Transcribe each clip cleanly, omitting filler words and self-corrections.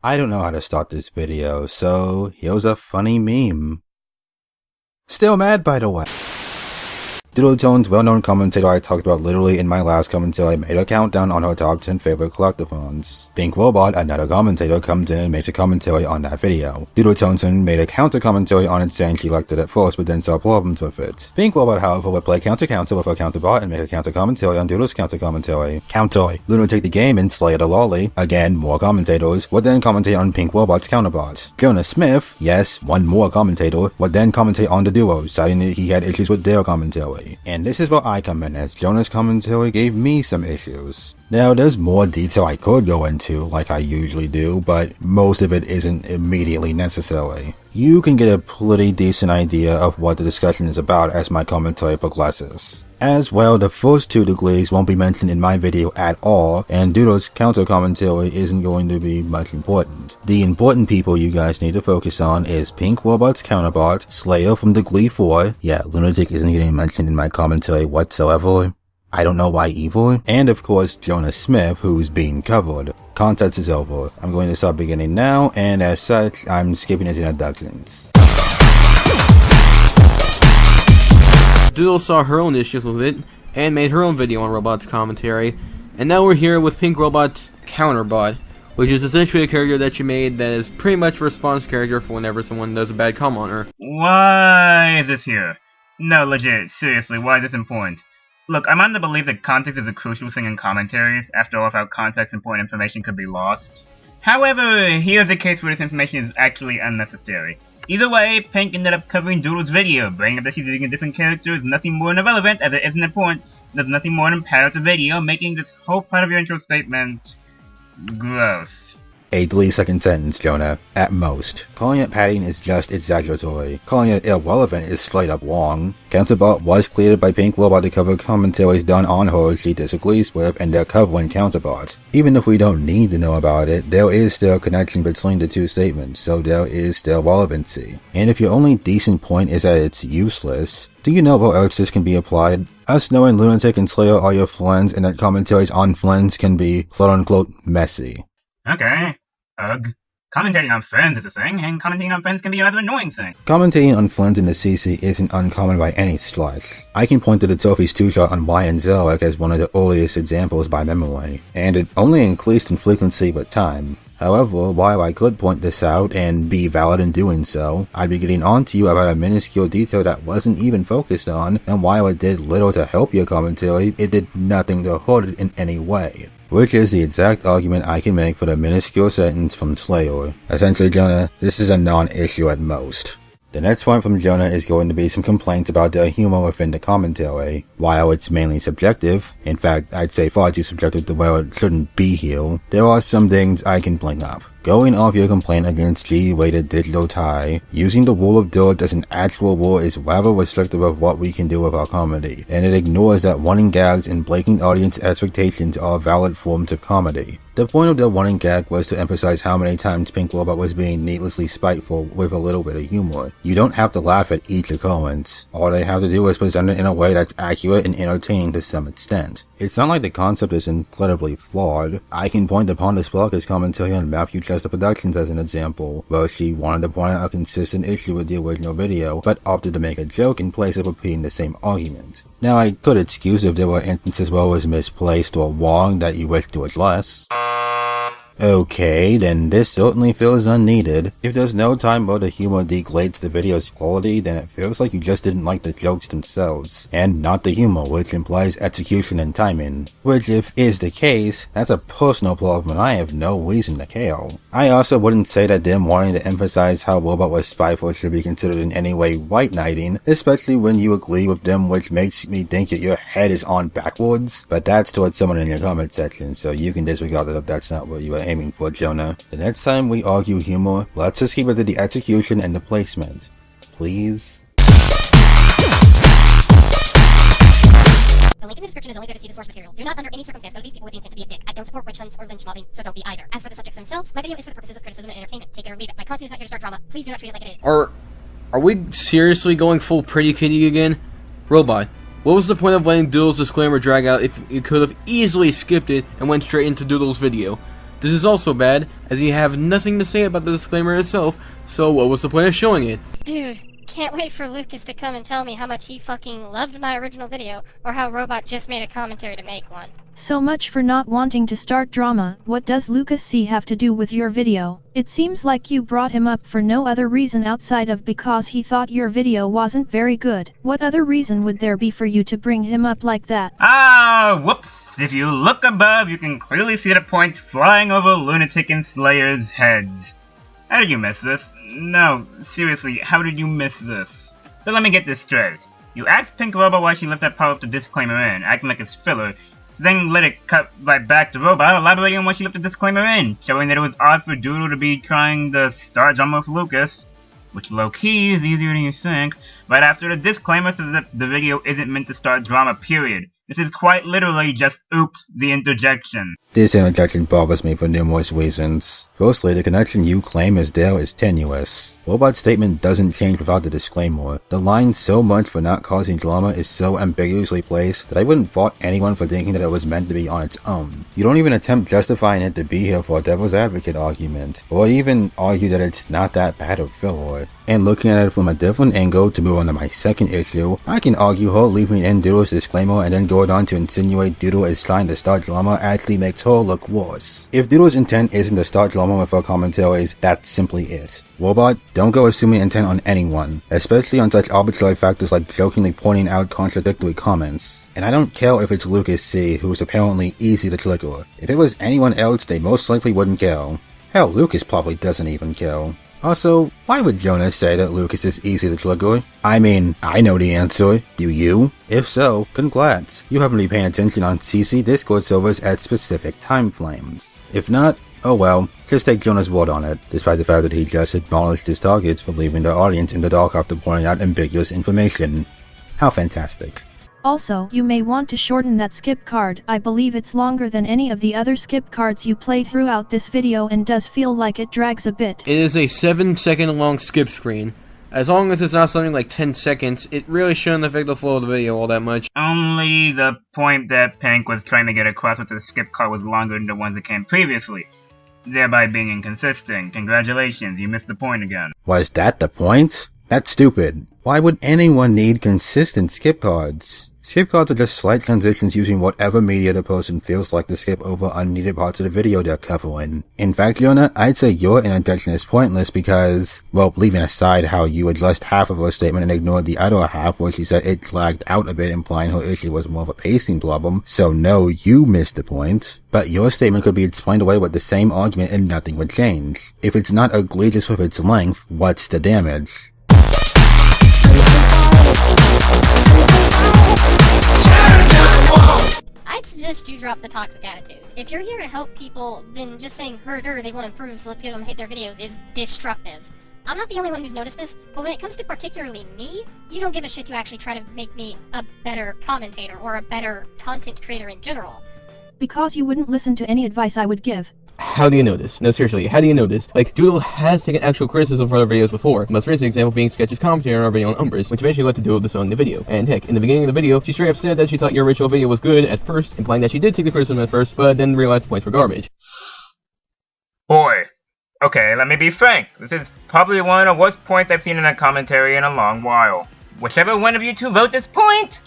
I don't know how to start this video, so here's a funny meme. Still mad, by the way. Doodletones, well-known commentator I talked about literally in my last commentary, made a countdown on her top 10 favorite collectathons. Pink Robot, another commentator, comes in and makes a commentary on that video. Doodletones made a counter-commentary on it saying she liked it at first but then saw problems with it. Pink Robot, however, would play counter-counter with her Counterbot and make a counter-commentary on Doodle's counter-commentary. Lunatic the game and Slayer the Lolly, again, more commentators, would then commentate on Pink Robot's Counterbot. Jonah Smith, yes, one more commentator, would then commentate on the duo, citing that he had issues with their commentary. And this is where I come in, as Jonah's commentary gave me some issues. Now, there's more detail I could go into, like I usually do, but most of it isn't immediately necessary. You can get a pretty decent idea of what the discussion is about as my commentary progresses. As well, the first two degrees won't be mentioned in my video at all, and Doodle's counter commentary isn't going to be much important. The important people you guys need to focus on is Pink Robot's Counterbot, Slayer from Degree 4, yeah, Lunatic isn't getting mentioned in my commentary whatsoever. I don't know why either. And of course, Jonah Smith, who's being covered. Context is over. I'm going to start beginning now, and as such, I'm skipping his introductions. Doodle saw her own issues with it, and made her own video on Robot's commentary, and now we're here with Pink Robot's Counterbot, which is essentially a character that she made that is pretty much a response character for whenever someone does a bad comment on her. Why is this here? No, legit, seriously, why is this important? Look, I'm on the belief that context is a crucial thing in commentaries. After all, without context, important information could be lost. However, here's a case where this information is actually unnecessary. Either way, Pink ended up covering Doodle's video. Bringing up that she's using a different character is nothing more than irrelevant, as it isn't important. There's nothing more than part of the video, making this whole part of your intro statement gross. A 3-second sentence, Jonah. At most. Calling it padding is just exaggeratory. Calling it irrelevant is straight up wrong. Counterbot was created by Pink Robot to cover commentaries done on her she disagrees with, and they're covering Counterbot. Even if we don't need to know about it, there is still a connection between the two statements, so there is still relevancy. And if your only decent point is that it's useless, do you know where else this can be applied? Us knowing Lunatic and Slayer are your friends and that commentaries on friends can be quote-unquote messy. Okay. Commentating on friends is a thing, and commentating on friends can be a rather annoying thing. Commentating on friends in the CC isn't uncommon by any stretch. I can point to the Trophy's 2-shot on Y and Zerek as one of the earliest examples by memory, and it only increased in frequency with time. However, while I could point this out and be valid in doing so, I'd be getting on to you about a minuscule detail that wasn't even focused on, and while it did little to help your commentary, it did nothing to hurt it in any way. Which is the exact argument I can make for the minuscule sentence from Slayer. Essentially, Jonah, this is a non-issue at most. The next point from Jonah is going to be some complaints about the humor within the commentary. While it's mainly subjective, in fact, I'd say far too subjective to where it shouldn't be here, there are some things I can bring up. Going off your complaint against G-rated digital tie, using the rule of dirt as an actual rule is rather restrictive of what we can do with our comedy, and it ignores that running gags and breaking audience expectations are valid forms of comedy. The point of the running gag was to emphasize how many times Pink Robot was being needlessly spiteful with a little bit of humor. You don't have to laugh at each occurrence. All they have to do is present it in a way that's accurate and entertaining to some extent. It's not like the concept is incredibly flawed. I can point upon the Sparkus commentary on Matthew Chester Productions as an example, where she wanted to point out a consistent issue with the original video, but opted to make a joke in place of repeating the same argument. Now, I could excuse if there were instances where it was misplaced or wrong that you wish to address. Okay, then this certainly feels unneeded. If there's no time where the humor degrades the video's quality, then it feels like you just didn't like the jokes themselves, and not the humor, which implies execution and timing. Which, if is the case, that's a personal problem and I have no reason to care. I also wouldn't say that them wanting to emphasize how Robot was spiteful should be considered in any way white knighting, especially when you agree with them, which makes me think that your head is on backwards, but that's towards someone in your comment section, so you can disregard it if that's not what you are aiming for, Jonah. The next time we argue humor, let's just keep it to the execution and the placement. Please? The link in the description is only there to see the source material. Do not under any circumstance go to these people with the intent to be a dick. I don't support witch hunts or lynch mobbing, so don't be either. As for the subjects themselves, my video is for the purposes of criticism and entertainment. Take it or leave it. My content is not here to start drama. Please do not treat it like it is. Are we seriously going full pretty kitty again? Robot, what was the point of letting Doodle's disclaimer drag out if you could have easily skipped it and went straight into Doodle's video? This is also bad, as you have nothing to say about the disclaimer itself, so what was the point of showing it? Dude, can't wait for Lucas to come and tell me how much he fucking loved my original video, or how Robot just made a commentary to make one. So much for not wanting to start drama. What does Lucas C have to do with your video? It seems like you brought him up for no other reason outside of because he thought your video wasn't very good. What other reason would there be for you to bring him up like that? Ah, whoops. If you look above, you can clearly see the points flying over Lunatic and Slayer's heads. How did you miss this? No, seriously, how did you miss this? So let me get this straight. You asked Pink Robot why she left that Powerpuff the disclaimer in, acting like it's filler, so then let it cut right back to Robot, elaborating on why she left the disclaimer in, showing that it was odd for Doodle to be trying to start drama with Lucas, which low-key is easier than you think, right after the disclaimer says that the video isn't meant to start drama, period. This is quite literally just oops, the interjection. This interjection bothers me for numerous reasons. Firstly, the connection you claim is there is tenuous. Robot's statement doesn't change without the disclaimer. The line "so much for not causing drama" is so ambiguously placed that I wouldn't fault anyone for thinking that it was meant to be on its own. You don't even attempt justifying it to be here for a devil's advocate argument, or even argue that it's not that bad of filler. And looking at it from a different angle to move on to my second issue, I can argue her leaving in Doodle's disclaimer and then going on to insinuate Doodle is trying to start drama actually makes her look worse. If Doodle's intent isn't to start drama with her commentaries, that's simply it. Robot, don't go assuming intent on anyone, especially on such arbitrary factors like jokingly pointing out contradictory comments. And I don't care if it's Lucas C, who's apparently easy to trigger. If it was anyone else, they most likely wouldn't care. Hell, Lucas probably doesn't even care. Also, why would Jonah say that Lucas is easy to trigger? I mean, I know the answer. Do you? If so, congrats. You happen to be paying attention on CC Discord servers at specific time frames. If not, oh well, just take Jonah's word on it, despite the fact that he just acknowledged his targets for leaving their audience in the dark after pointing out ambiguous information. How fantastic. Also, you may want to shorten that skip card. I believe it's longer than any of the other skip cards you played throughout this video and does feel like it drags a bit. It is a 7-second long skip screen. As long as it's not something like 10 seconds, it really shouldn't affect the flow of the video all that much. Only the point that Pink was trying to get across with the skip card was longer than the ones that came previously, thereby being inconsistent. Congratulations, you missed the point again. Was that the point? That's stupid. Why would anyone need consistent skip cards? Skip cards are just slight transitions using whatever media the person feels like to skip over unneeded parts of the video they're covering. In fact, Jonah, I'd say your interjection is pointless because, well, leaving aside how you addressed half of her statement and ignored the other half where she said it dragged out a bit, implying her issue was more of a pacing problem, so no, you missed the point. But your statement could be explained away with the same argument and nothing would change. If it's not egregious with its length, what's the damage? I'd suggest you drop the toxic attitude. If you're here to help people, then just saying herder they want to improve, so let's get them to hate their videos is destructive. I'm not the only one who's noticed this, but when it comes to particularly me, you don't give a shit to actually try to make me a better commentator or a better content creator in general. Because you wouldn't listen to any advice I would give. How do you know this? No, seriously, how do you know this? Like, Doodle has taken actual criticism for other videos before. The most recent example being Sketch's commentary on our video on Umbris, which eventually led to Doodle disowning the video. And heck, in the beginning of the video, she straight up said that she thought your original video was good at first, implying that she did take the criticism at first, but then realized the points were garbage. Boy. Okay, let me be frank. This is probably one of the worst points I've seen in a commentary in a long while. Whichever one of you two wrote this point,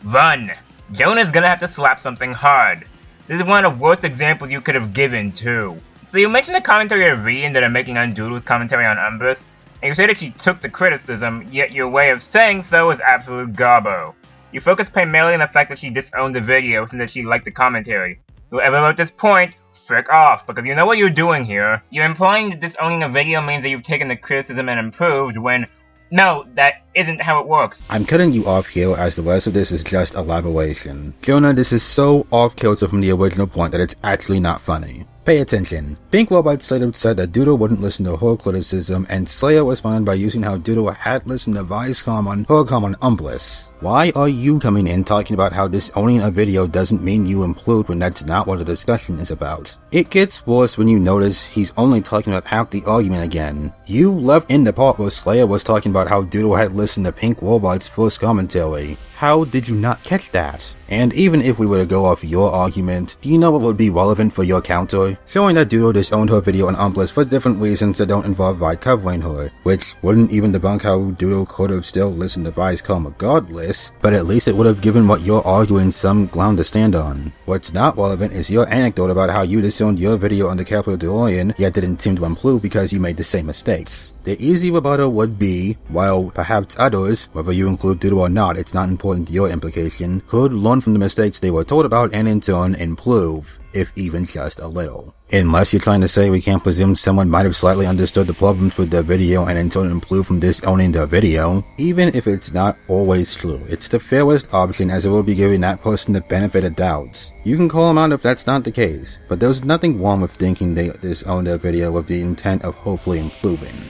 run. Jonah's gonna have to slap something hard. This is one of the worst examples you could have given, too. So you mentioned the commentary of Reen that I'm making on Doodle's commentary on Umbris, and you say that she took the criticism, yet your way of saying so is absolute garbo. You focus primarily on the fact that she disowned the video since that she liked the commentary. Whoever wrote this point, frick off, because you know what you're doing here. You're implying that disowning a video means that you've taken the criticism and improved when... No, that isn't how it works. I'm cutting you off here as the rest of this is just elaboration. Jonah, this is so off-kilter from the original point that it's actually not funny. Pay attention. Pink Robot Slater said that Doodle wouldn't listen to her criticism, and Slayer responded by using how Doodle had listened to Vicecom on her on Umbris. Why are you coming in talking about how disowning a video doesn't mean you implode when that's not what the discussion is about? It gets worse when you notice he's only talking about half the argument again. You left in the part where Slayer was talking about how Doodle had listened to Pink Robot's first commentary. How did you not catch that? And even if we were to go off your argument, do you know what would be relevant for your counter? Showing that Doodle disowned her video on Umbliss for different reasons that don't involve Vi covering her, which wouldn't even debunk how Doodle could have still listened to Vi's call regardless, but at least it would have given what you're arguing some ground to stand on. What's not relevant is your anecdote about how you disowned your video on the Capital DeLorean, yet didn't seem to improve because you made the same mistakes. The easy rebuttal would be, while perhaps others, whether you include Doodle or not, it's not important to your implication, could learn from the mistakes they were told about and in turn improve, if even just a little. Unless you're trying to say we can't presume someone might have slightly understood the problems with their video and in turn improve from disowning their video. Even if it's not always true, it's the fairest option as it will be giving that person the benefit of doubt. You can call them out if that's not the case, but there's nothing wrong with thinking they disowned their video with the intent of hopefully improving.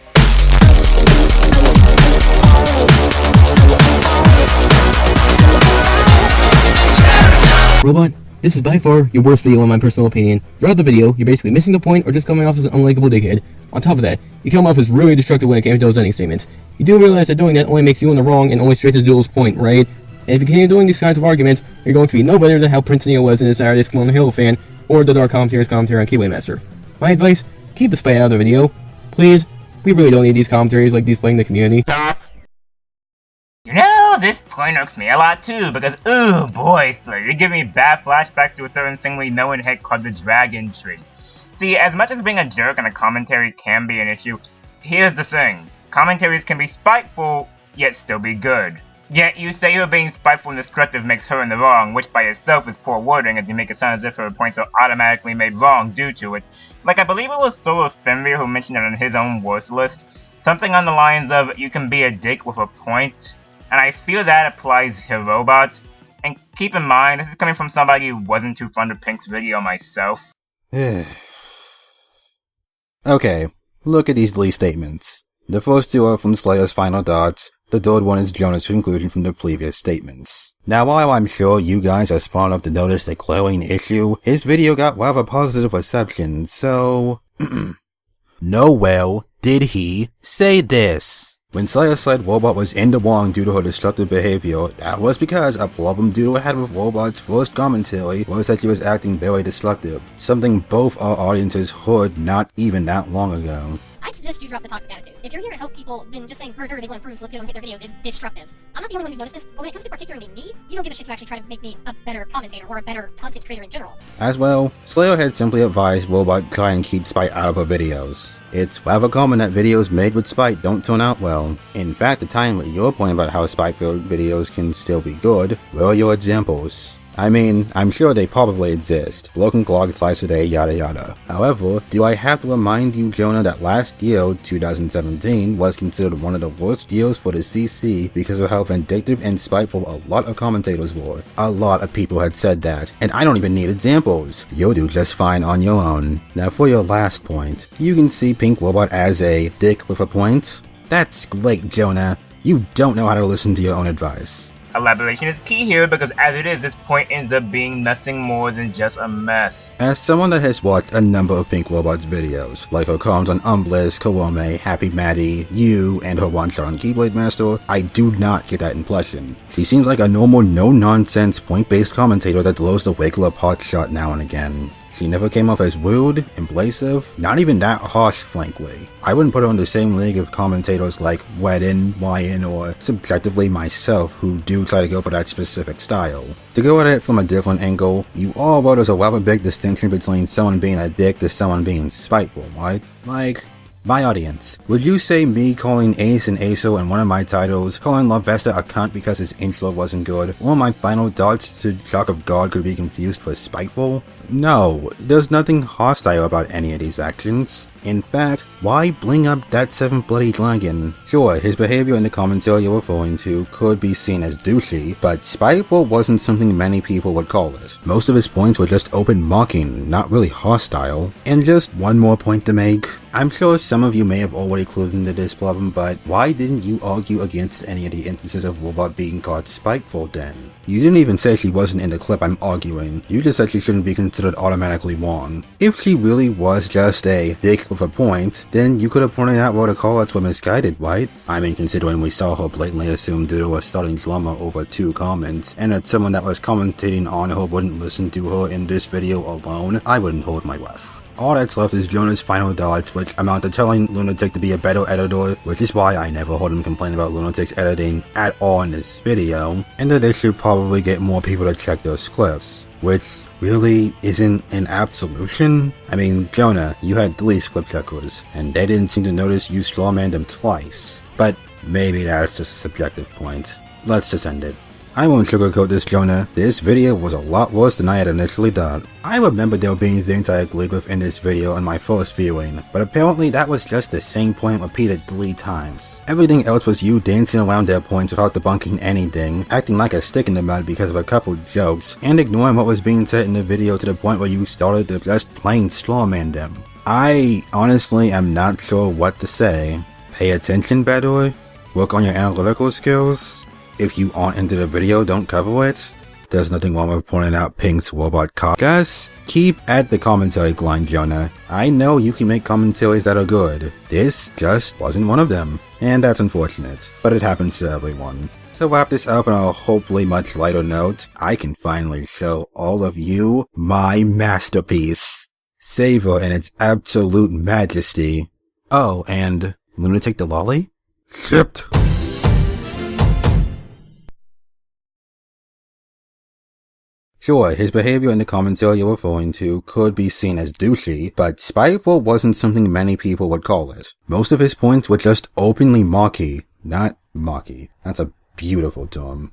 Robot, this is by far your worst video in my personal opinion. Throughout the video, you're basically missing the point or just coming off as an unlikable dickhead. On top of that, you come off as really destructive when it came to those ending statements. You do realize that doing that only makes you in the wrong and only straightens Doodle's point, right? And if you continue doing these kinds of arguments, you're going to be no better than how Prince Neo was in his Saturday on the Hill fan, or the Dark Commentaries commentary on Keyblade Master. My advice, keep the spite out of the video. Please, we really don't need these commentaries like these playing the community. Stop. You know, this point irks me a lot too, because ooh boy, so you're giving me bad flashbacks to a certain thing we know in heck called the Dragon Tree. See, as much as being a jerk in a commentary can be an issue, here's the thing. Commentaries can be spiteful, yet still be good. Yet you say her being spiteful and destructive makes her in the wrong, which by itself is poor wording as you make it sound as if her points are automatically made wrong due to it. Like I believe it was Solar Fenrir who mentioned it on his own worst list. Something on the lines of, you can be a dick with a point. And I feel that applies to Robot. And keep in mind, this is coming from somebody who wasn't too fond of Pink's video myself. Okay, look at these Lee statements. The first two are from Slayer's final thoughts, the third one is Jonah's conclusion from the previous statements. Now while I'm sure you guys are smart enough to notice the glaring issue, his video got rather positive reception, so... Nowhere did he say this. When Slayer said Robot was in the wrong due to her destructive behavior, that was because a problem Doodle had with Robot's first commentary was that she was acting very destructive, something both our audiences heard not even that long ago. I'd suggest you drop the toxic attitude. If you're here to help people, then just saying her they want to improve, so let's get them hit their videos is destructive. I'm not the only one who's noticed this, but when it comes to particularly me, you don't give a shit to actually try to make me a better commentator or a better content creator in general. As well, Slayer had simply advised Robot try and keep spite out of her videos. It's rather common that videos made with spite don't turn out well. In fact, the time with your point about how spite-filled videos can still be good, where are your examples? I mean, I'm sure they probably exist. Broken clog slice a day, yada yada. However, do I have to remind you, Jonah, that last year, 2017, was considered one of the worst years for the CC because of how vindictive and spiteful a lot of commentators were. A lot of people had said that, and I don't even need examples. You'll do just fine on your own. Now for your last point, you can see Pink Robot as a dick with a point. That's great, Jonah. You don't know how to listen to your own advice. Elaboration is key here because as it is, this point ends up being nothing more than just a mess. As someone that has watched a number of Pink Robot's videos, like her comments on Umbliss, Kawome, Happy Maddie, You, and her one-shot on Keyblade Master, I do not get that impression. She seems like a normal, no-nonsense, point-based commentator that throws the regular pot shot now and again. She never came off as rude, abrasive, not even that harsh, frankly. I wouldn't put her in the same league of commentators like Wedden, Ryan, or subjectively myself who do try to go for that specific style. To go at it from a different angle, you all wrote there's a rather big distinction between someone being a dick to someone being spiteful, right? Like, my audience, would you say me calling Ace and Aso in one of my titles, calling Love Vesta a cunt because his intro wasn't good, or my final thoughts to Shock of God could be confused for spiteful? No, there's nothing hostile about any of these actions. In fact, why bling up that 7th bloody dragon? Sure, his behavior in the commentary you're referring to could be seen as douchey, but spiteful wasn't something many people would call it. Most of his points were just open mocking, not really hostile. And just one more point to make. I'm sure some of you may have already clued into this problem, but why didn't you argue against any of the instances of Robot being called spiteful then? You didn't even say she wasn't in the clip I'm arguing, you just said she shouldn't be considered automatically wrong. If she really was just a dick with a point, then you could have pointed out where the callouts were misguided, right? I mean, considering we saw her blatantly assume Doodle was starting drama over 2 comments, and that someone that was commentating on her wouldn't listen to her in this video alone, I wouldn't hold my breath. All that's left is Jonah's final dots, which amount to telling Lunatic to be a better editor, which is why I never heard him complain about Lunatic's editing at all in this video, and that they should probably get more people to check those clips, which really isn't an absolution. I mean, Jonah, you had 3 clip checkers, and they didn't seem to notice you strawmanned them twice, but maybe that's just a subjective point. Let's just end it. I won't sugarcoat this, Jonah. This video was a lot worse than I had initially thought. I remember there being things I agreed with in this video on my first viewing, but apparently that was just the same point repeated 3 times. Everything else was you dancing around their points without debunking anything, acting like a stick in the mud because of a couple jokes, and ignoring what was being said in the video to the point where you started to just plain strawman them. I honestly am not sure what to say. Pay attention better? Work on your analytical skills? If you aren't into the video, don't cover it. There's nothing wrong with pointing out Pink's robot cop. Just keep at the commentary grind, Jonah. I know you can make commentaries that are good. This just wasn't one of them. And that's unfortunate, but it happens to everyone. To wrap this up on a hopefully much lighter note, I can finally show all of you my masterpiece. Savor in its absolute majesty. Oh, and Lunatic the Lolly? Shipped! Sure, his behavior in the commentary you're referring to could be seen as douchey, but spiteful wasn't something many people would call it. Most of his points were just openly mocky, not mocky. That's a beautiful term.